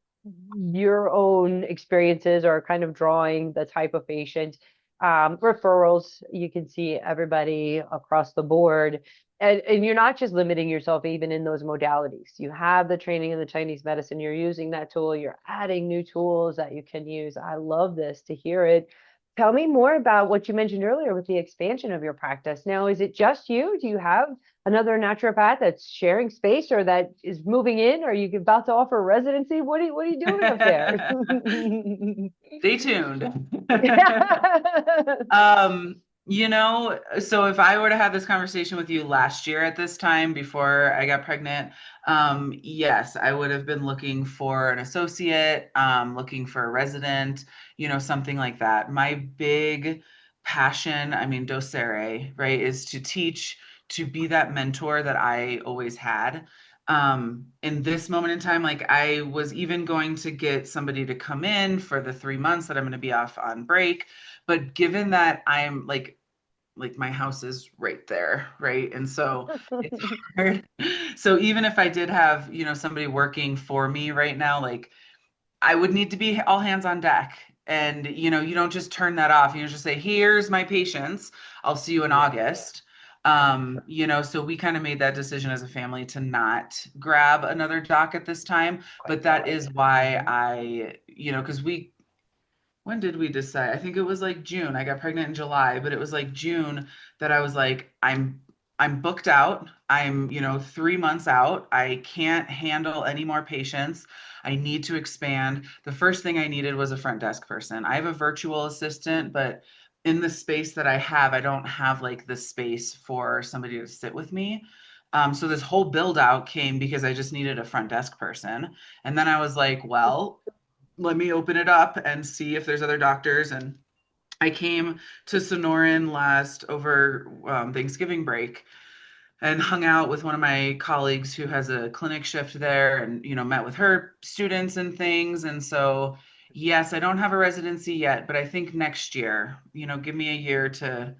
own experiences are kind of drawing the type of patient. Referrals, you can see everybody across the board. And you're not just limiting yourself even in those modalities. You have the training in the Chinese medicine, you're using that tool, you're adding new tools that you can use. I love this to hear it. Tell me more about what you mentioned earlier with the expansion of your practice. Now, is it just you? Do you have another naturopath that's sharing space or that is moving in? Are you about to offer residency? What are you doing up there? Stay tuned. Yeah. um, So if I were to have this conversation with you last year at this time before I got pregnant, yes, I would have been looking for an associate, looking for a resident, something like that. My big passion, I mean, docere, right, is to teach, to be that mentor that I always had. In this moment in time, like I was even going to get somebody to come in for the 3 months that I'm going to be off on break. But given that I'm like my house is right there, right? And so it's hard. So even if I did have, somebody working for me right now, like I would need to be all hands on deck. And, you don't just turn that off. You just say, here's my patients. I'll see you in Yeah. August. Sure. So we kind of made that decision as a family to not grab another doc at this time. Quite But that right. is why Mhm. because when did we decide? I think it was like June. I got pregnant in July, but it was like June that I was like, I'm booked out. I'm, 3 months out. I can't handle any more patients. I need to expand. The first thing I needed was a front desk person. I have a virtual assistant, but in the space that I have, I don't have like the space for somebody to sit with me. So this whole build out came because I just needed a front desk person. And then I was like, well, let me open it up and see if there's other doctors. And I came to Sonoran last over Thanksgiving break and hung out with one of my colleagues who has a clinic shift there and, met with her students and things. And so, yes, I don't have a residency yet, but I think next year, give me a year to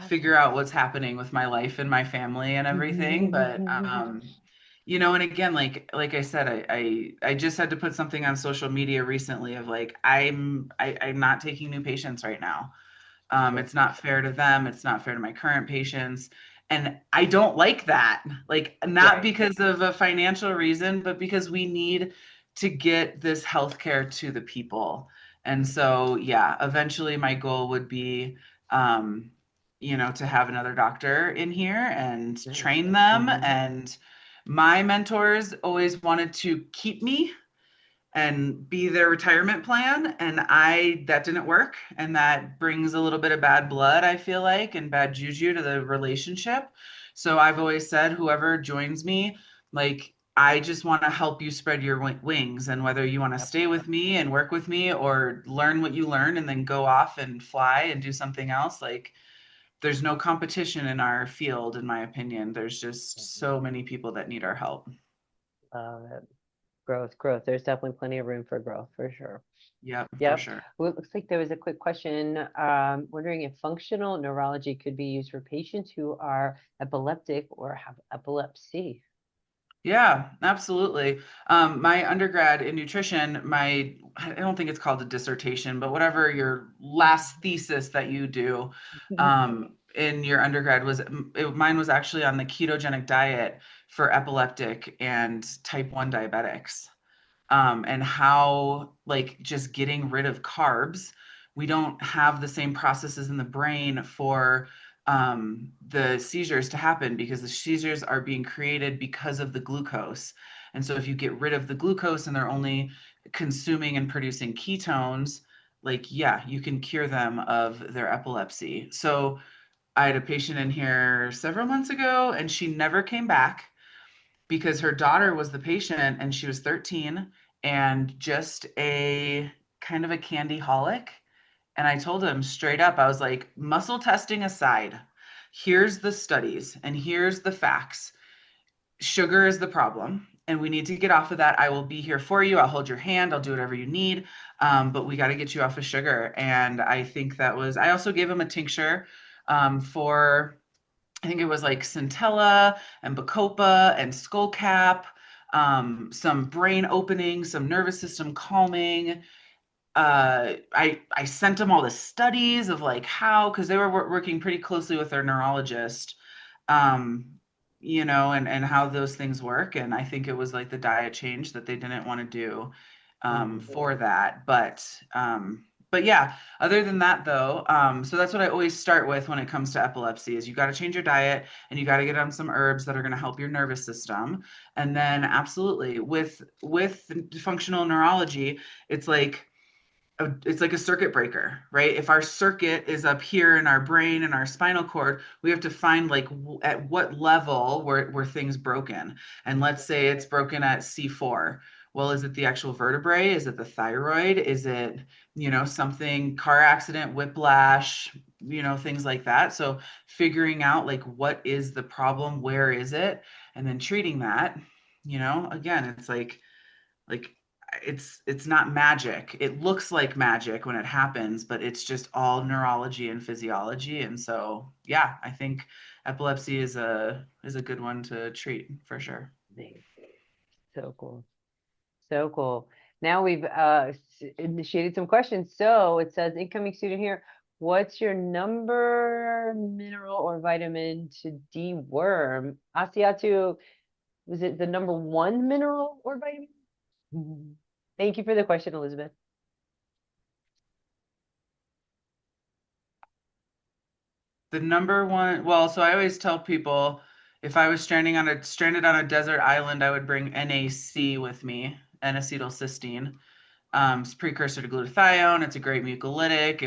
figure Awesome. out what's happening with my life and my family and everything. But and again, like I said, I just had to put something on social media recently of like I'm not taking new patients right now. Sure. It's not fair to them. It's not fair to my current patients. And I don't like that. Like, not Right. because of a financial reason, but because we need to get this healthcare to the people. And so, yeah, eventually my goal would be, um, to have another doctor in here and Nice. train them. Mhm. And my mentors always wanted to keep me and be their retirement plan, and I that didn't work, and that brings a little bit of bad blood, I feel like, and bad juju to the relationship. So I've always said whoever joins me, like, I just want to help you spread your wings, and whether you want to Yep. stay with me and work with me or learn what you learn and then go off and fly and do something else, like, there's no competition in our field, in my opinion. There's just Mhm. so many people that need our help. Growth, growth. There's definitely plenty of room for growth for sure. Yep, for Yep. sure. Well, it looks like there was a quick question wondering if functional neurology could be used for patients who are epileptic or have epilepsy. Yeah, absolutely. My undergrad in nutrition, I don't think it's called a dissertation, but whatever your last thesis that you do in your undergrad mine was actually on the ketogenic diet for epileptic and type 1 diabetics, and how, like, just getting rid of carbs, we don't have the same processes in the brain for the seizures to happen because the seizures are being created because of the glucose. And so if you get rid of the glucose and they're only consuming and producing ketones, like, yeah, you can cure them of their epilepsy. So I had a patient in here several months ago and she never came back because her daughter was the patient and she was 13 and just a kind of a candy holic. And I told him straight up, I was like, muscle testing aside, here's the studies and here's the facts. Sugar is the problem, and we need to get off of that. I will be here for you. I'll hold your hand. I'll do whatever you need. But we got to get you off of sugar. And I think I also gave him a tincture for I think it was like centella and bacopa and skullcap, some brain opening, some nervous system calming. I sent them all the studies of like how, because they were working pretty closely with their neurologist, um, and how those things work. And I think it was like the diet change that they didn't want to do Mhm. for that. But yeah, other than that though, so that's what I always start with when it comes to epilepsy is you got to change your diet and you got to get on some herbs that are going to help your nervous system. And then absolutely with functional neurology, it's like it's like a circuit breaker, right? If our circuit is up here in our brain and our spinal cord, we have to find like at what level were things broken. And let's say it's broken at C4. Well, is it the actual vertebrae? Is it the thyroid? Is it, something, car accident, whiplash, things like that. So figuring out like what is the problem, where is it, and then treating that, again, it's like it's not magic. It looks like magic when it happens, but it's just all neurology and physiology. And so, yeah, I think epilepsy is a good one to treat for sure. Amazing. So cool. So cool. Now we've initiated some questions. So it says, incoming student here, what's your number mineral or vitamin to deworm? Asiatu, was it the number one mineral or vitamin? Mhm. Thank you for the question, Elizabeth. The number one, well, so I always tell people if I was stranded on a desert island, I would bring NAC with me, N-acetylcysteine. It's a precursor to glutathione. It's a great mucolytic.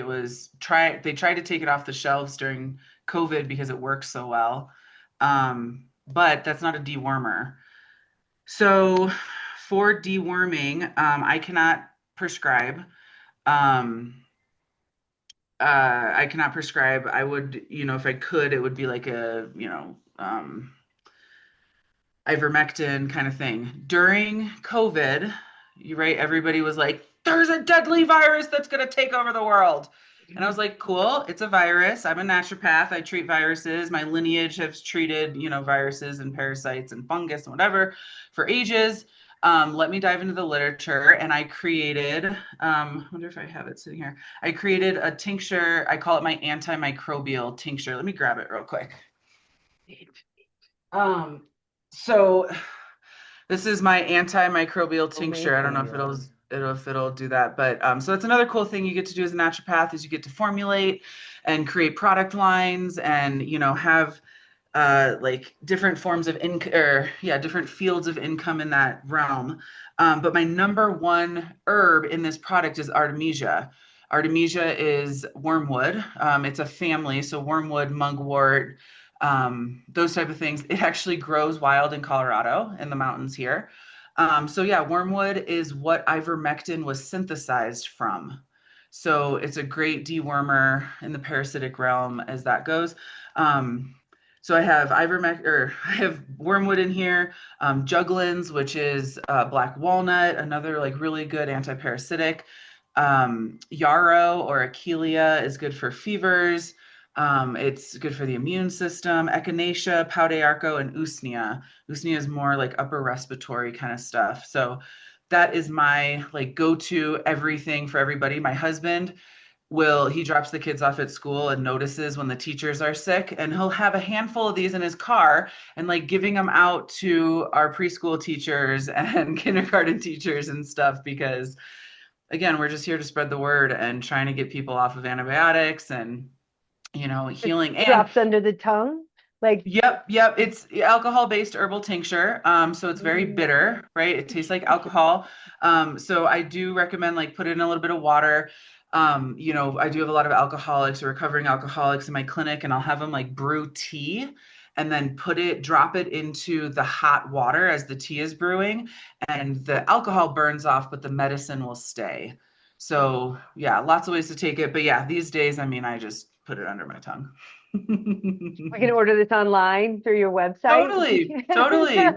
They tried to take it off the shelves during COVID because it works so well. But that's not a dewormer. So for deworming, I cannot prescribe. Um, I cannot prescribe. I would, if I could, it would be like a, ivermectin kind of thing. During COVID, right, everybody was like, there's a deadly virus that's going to take over the world. And I was like, cool, it's a virus. I'm a naturopath. I treat viruses. My lineage has treated, viruses and parasites and fungus and whatever for ages. Let me dive into the literature. And I created, I wonder if I have it sitting here. I created a tincture. I call it my antimicrobial tincture. Let me grab it real quick. Um, so this is my antimicrobial tincture. I don't know if it'll do that, but so that's another cool thing you get to do as a naturopath is you get to formulate and create product lines and have like different forms of income or different fields of income in that realm. But my number one herb in this product is Artemisia. Artemisia is wormwood. It's a family, so wormwood, mugwort, those type of things. It actually grows wild in Colorado in the mountains here. So yeah, wormwood is what ivermectin was synthesized from. So it's a great dewormer in the parasitic realm as that goes. So I have I have wormwood in here, juglans, which is black walnut, another like really good antiparasitic. Yarrow or Achillea is good for fevers. It's good for the immune system. Echinacea, Pau d'Arco, and Usnea. Usnea is more like upper respiratory kind of stuff. So that is my like go-to everything for everybody. My husband he drops the kids off at school and notices when the teachers are sick, and he'll have a handful of these in his car and like giving them out to our preschool teachers and kindergarten teachers and stuff because again, we're just here to spread the word and trying to get people off of antibiotics and Just healing. And drops under the tongue. Like, yep, it's alcohol-based herbal tincture. So it's very mm, bitter, right? It tastes like alcohol. So I do recommend like put it in a little bit of water. I do have a lot of alcoholics or recovering alcoholics in my clinic, and I'll have them like brew tea and then drop it into the hot water as the tea is brewing, and the alcohol burns off, but the medicine will stay. So yeah, lots of ways to take it. But yeah, these days, I mean, I just put it under my tongue. I can order this online through your website. Totally.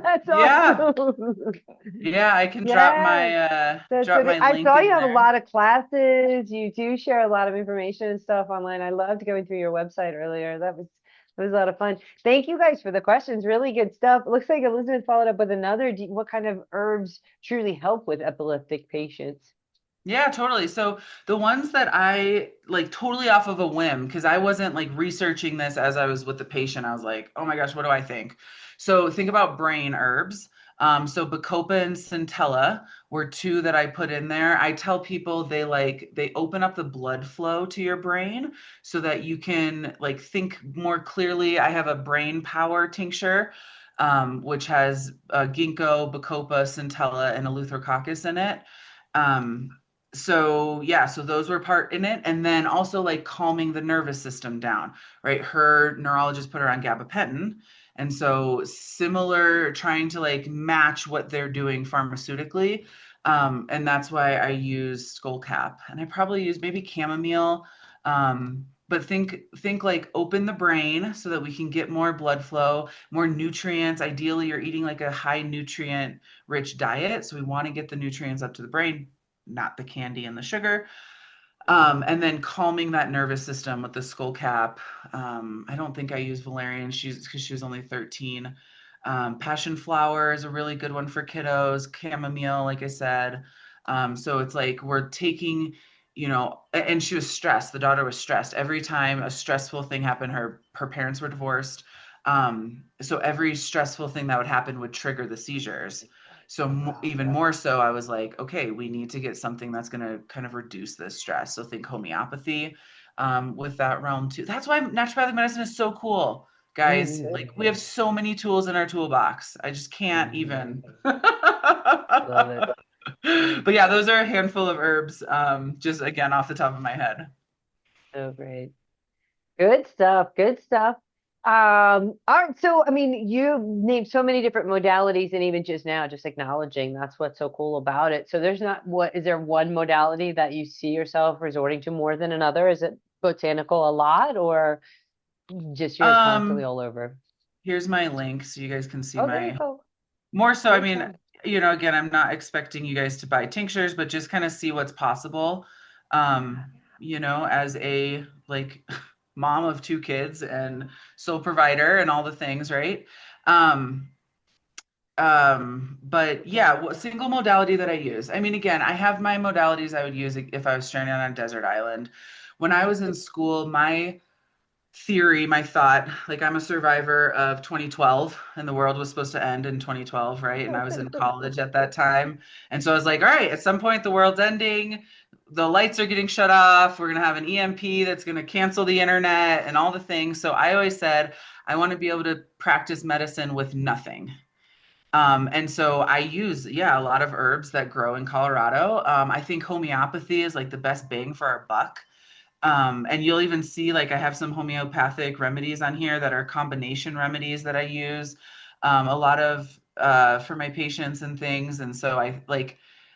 That's Yeah. awesome. Yeah, I can Yes, that's drop so good. my I link saw you in have a there. lot of classes. You do share a lot of information and stuff online. I loved going through your website earlier. That was a lot of fun. Thank you guys for the questions. Really good stuff. It looks like Elizabeth followed up with another. What kind of herbs truly help with epileptic patients? Yeah, totally. So the ones that I like totally off of a whim, because I wasn't like researching this as I was with the patient. I was like, oh my gosh, what do I think? So think about brain herbs. So Bacopa and Centella were two that I put in there. I tell people they open up the blood flow to your brain so that you can like think more clearly. I have a brain power tincture, which has ginkgo, Bacopa, Centella, and Eleutherococcus in it. Um, So yeah, so those were part in it. And then also like calming the nervous system down, right? Her neurologist put her on gabapentin. And so similar, trying to like match what they're doing pharmaceutically. And that's why I use skull cap, and I probably use maybe chamomile. But think like open the brain so that we can get more blood flow, more nutrients. Ideally, you're eating like a high nutrient rich diet. So we want to get the nutrients up to the brain, not the candy and the sugar. And then calming that nervous system with the skull cap. I don't think I use valerian. She's because she was only 13. Passion flower is a really good one for kiddos. Chamomile, like I said. So it's like we're taking, and she was stressed. The daughter was stressed. Every time a stressful thing happened, her parents were divorced. So every stressful thing that would happen would trigger the seizures. So Wow. even more so, I was like, okay, we need to get something that's going to kind of reduce this stress. So think homeopathy with that realm too. That's why naturopathic medicine is so cool, guys. Mhm. Like we have so many tools in our toolbox. I just can't even. Love it. But yeah, those are a handful of herbs, just again off the top of my head. So great. Good stuff. Good stuff. All right. So, I mean, you named so many different modalities, and even just now, just acknowledging that's what's so cool about it. So, there's not what is there one modality that you see yourself resorting to more than another? Is it botanical a lot, or just you're constantly Um, all over? Here's my link so you guys can see Oh, there you my go. more so. I Great mean, job. again, I'm not expecting you guys to buy tinctures, but just kind of see what's possible. As a like mom of two kids and sole provider and all the things, right? Um, but yeah, what single modality that I use. I mean, again, I have my modalities I would use if I was stranded on a desert island. When I was in school, my theory, my thought, like I'm a survivor of 2012 and the world was supposed to end in 2012, right? And I was in college at that time. And so I was like, all right, at some point the world's ending, the lights are getting shut off, we're going to have an EMP that's going to cancel the internet and all the things. So I always said, I want to be able to practice medicine with nothing. And so I use, yeah, a lot of herbs that grow in Colorado. I think homeopathy is like the best bang for our buck. And you'll even see like I have some homeopathic remedies on here that are combination remedies that I use a lot of for my patients and things. And so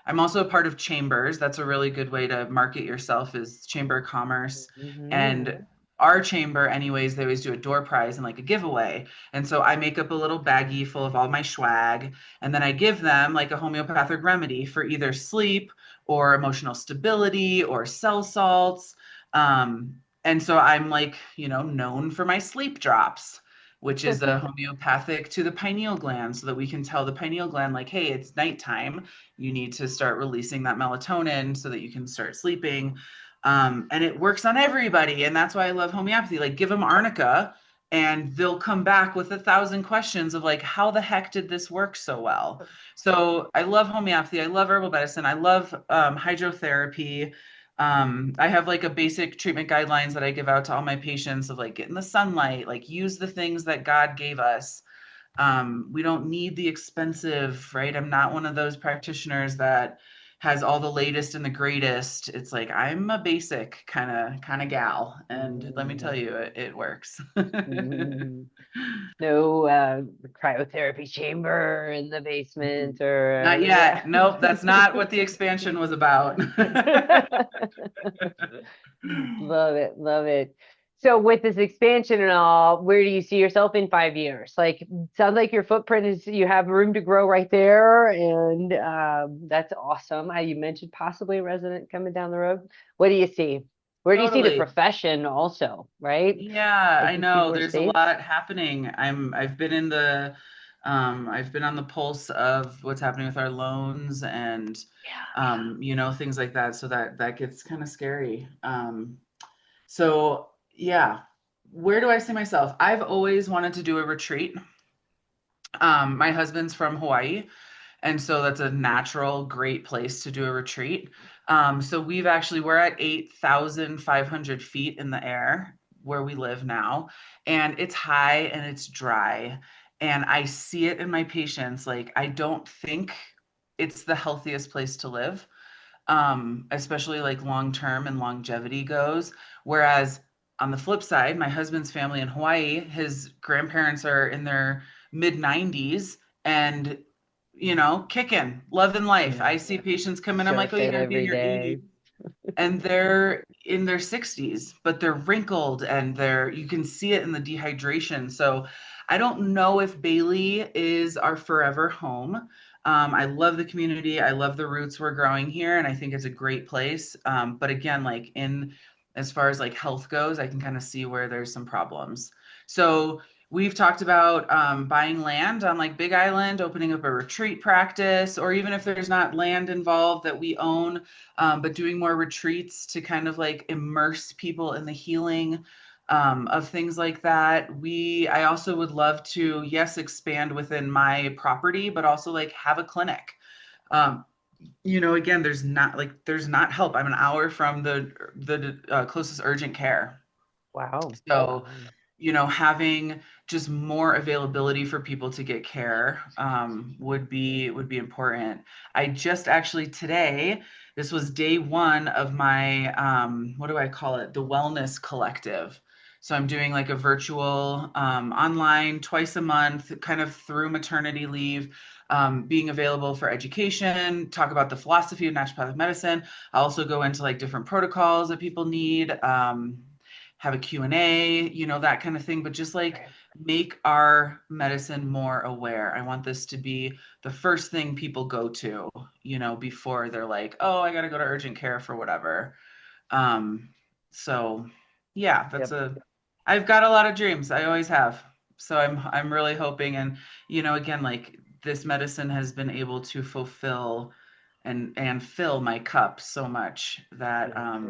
I'm also a part of chambers. That's a really good way to market yourself is chamber of commerce. Hmm. And our chamber, anyways, they always do a door prize and like a giveaway. And so I make up a little baggie full of all my swag, and then I give them like a homeopathic remedy for either sleep or emotional stability or cell salts. And so I'm like, known for my sleep drops, which is a homeopathic to the pineal gland so that we can tell the pineal gland, like, hey, it's nighttime. You need to start releasing that melatonin so that you can start sleeping. And it works on everybody. And that's why I love homeopathy. Like, give them arnica and they'll come back with 1,000 questions of like, how the heck did this work so well? So I love homeopathy. I love herbal medicine. I love hydrotherapy. I have like a basic treatment guidelines that I give out to all my patients of like get in the sunlight, like use the things that God gave us. We don't need the expensive, right? I'm not one of those practitioners that has all the latest and the greatest. It's like I'm a basic kind of gal, and let me tell Hmm. you, it works. Hmm. No cryotherapy chamber in the basement or Not yeah. yet. Nope, that's not what the expansion was about. Love it, love it. So with this expansion and all, where do you see yourself in 5 years? Like, sounds like your footprint is you have room to grow right there, and that's awesome. You mentioned possibly a resident coming down the road. What do you see? Where do you see the Totally. profession also, right? Yeah, As I you see know. more There's a states? lot happening. I've been on the pulse of what's happening with our loans and, Yeah. things like that. So that gets kind of scary. So yeah, where do I see myself? I've always wanted to do a retreat. My husband's from Hawaii, and so that's a natural, great place to do a retreat. So we're at 8,500 feet in the air where we live now, and it's high and it's dry. And I see it in my patients. Like, I don't think it's the healthiest place to live. especially like long term and longevity goes. Whereas on the flip side, my husband's family in Hawaii, his grandparents are in their mid 90s and, kicking, loving life. Yeah. I see patients come in, I'm like, oh, you Surfing got to be in every your day. 80s. And they're in their 60s, but they're wrinkled and you can see it in the dehydration. So I don't know if Bailey is our forever home. I love the community. I love the roots we're growing here, and I think it's a great place. But again, like in as far as like health goes, I can kind of see where there's some problems. So we've talked about buying land on like Big Island, opening up a retreat practice, or even if there's not land involved that we own, but doing more retreats to kind of like immerse people in the healing of things like that. I also would love to, yes, expand within my property, but also like have a clinic. Um, again, there's not help. I'm an hour from the closest urgent care. Wow. So, having just more availability for people to get care would be important. I just actually today, this was day one of my what do I call it? The Wellness Collective. So I'm doing like a virtual online twice a month, kind of through maternity leave, being available for education, talk about the philosophy of naturopathic medicine. I also go into like different protocols that people need. Have a Q&A, that kind of thing, but just like Okay. make our medicine more aware. I want this to be the first thing people go to, before they're like, oh, I got to go to urgent care for whatever. Um, so yeah, Yep. I've got a lot of dreams. I always have. So I'm really hoping, and again, like this medicine has been able to fulfill and fill my cup so much that Yeah.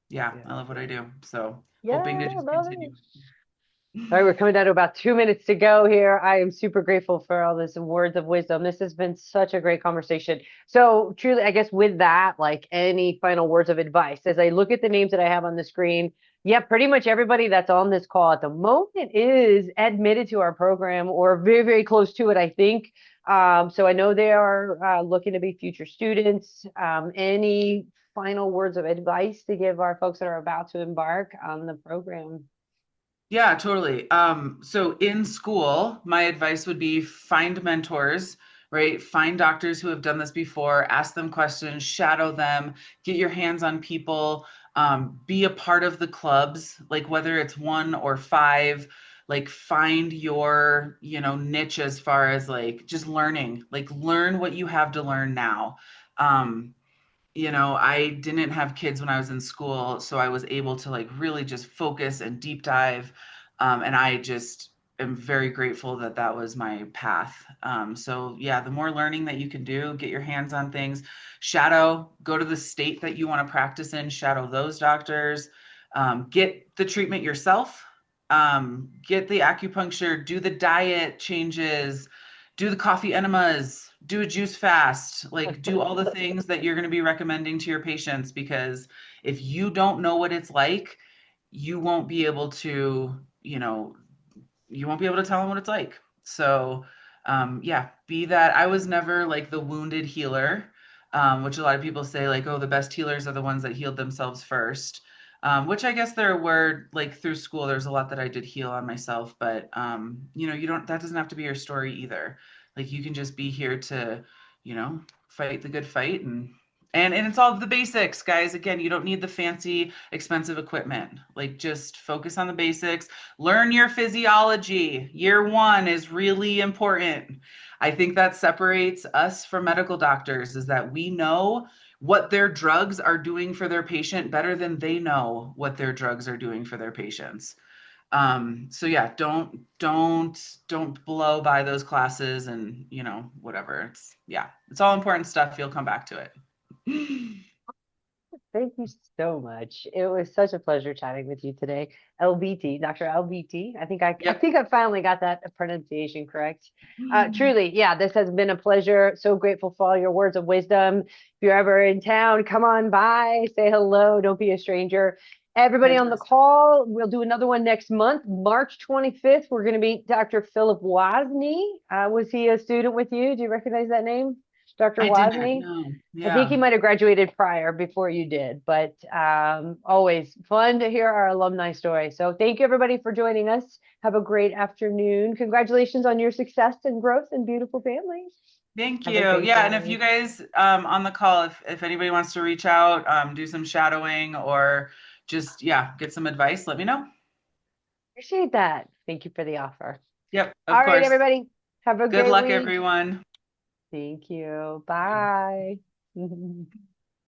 yeah, Yeah. I love what I do. So Yeah. hoping to I just love continue. it. All right, we're coming down to about 2 minutes to go here. I am super grateful for all this words of wisdom. This has been such a great conversation. So, truly, I guess with that, like any final words of advice as I look at the names that I have on the screen, yeah, pretty much everybody that's on this call at the moment is admitted to our program or very, very close to it, I think. So I know they are looking to be future students. Any final words of advice to give our folks that are about to embark on the program? Yeah, totally. So in school, my advice would be find mentors, right? Find doctors who have done this before, ask them questions, shadow them, get your hands on people, be a part of the clubs, like whether it's one or five, like find your, niche as far as like just learning, like learn what you have to learn now. Um, I didn't have kids when I was in school, so I was able to like really just focus and deep dive. And I just am very grateful that that was my path. So yeah, the more learning that you can do, get your hands on things, shadow, go to the state that you want to practice in, shadow those doctors, get the treatment yourself, get the acupuncture, do the diet changes, do the coffee enemas, do a juice fast, like do all the things that you're going to be recommending to your patients because if you don't know what it's like, you won't be able to, you won't be able to tell them what it's like. So, yeah, be that. I was never like the wounded healer, which a lot of people say, like, oh, the best healers are the ones that healed themselves first. Which I guess there were like through school, there's a lot that I did heal on myself, but you don't, that doesn't have to be your story either. Like you can just be here to, fight the good fight and it's all the basics, guys. Again, you don't need the fancy, expensive equipment. Like just focus on the basics. Learn your physiology. Year one is really important. I think that separates us from medical doctors is that we know what their drugs are doing for their patient better than they know what their drugs are doing for their patients. So yeah, don't blow by those classes and whatever. It's all important stuff. You'll come back to it. Thank you so much. It was such a pleasure chatting with you today. LBT, Dr. LBT. I Yep. think I finally got that pronunciation correct. Truly, yeah, this has been a pleasure. So grateful for all your words of wisdom. If you're ever in town, come on by, say hello, don't be a stranger. Everybody on the Fantastic. call, we'll do another one next month, March 25th. We're going to meet Dr. Philip Wozni. Was he a student with you? Do you recognize that name? Dr. I didn't Wozni? know. I think he Yeah. might have graduated prior before you did, but always fun to hear our alumni story. So thank you everybody for joining us. Have a great afternoon. Congratulations on your success and growth and beautiful family. Thank Have a you. great Yeah, and if day. you guys on the call, if anybody wants to reach out, do some shadowing or just yeah, get some advice, let me know. Appreciate that. Thank you for the offer. Yep, of All right, course. everybody. Have a Good great luck, week. everyone. Thank you. Bye.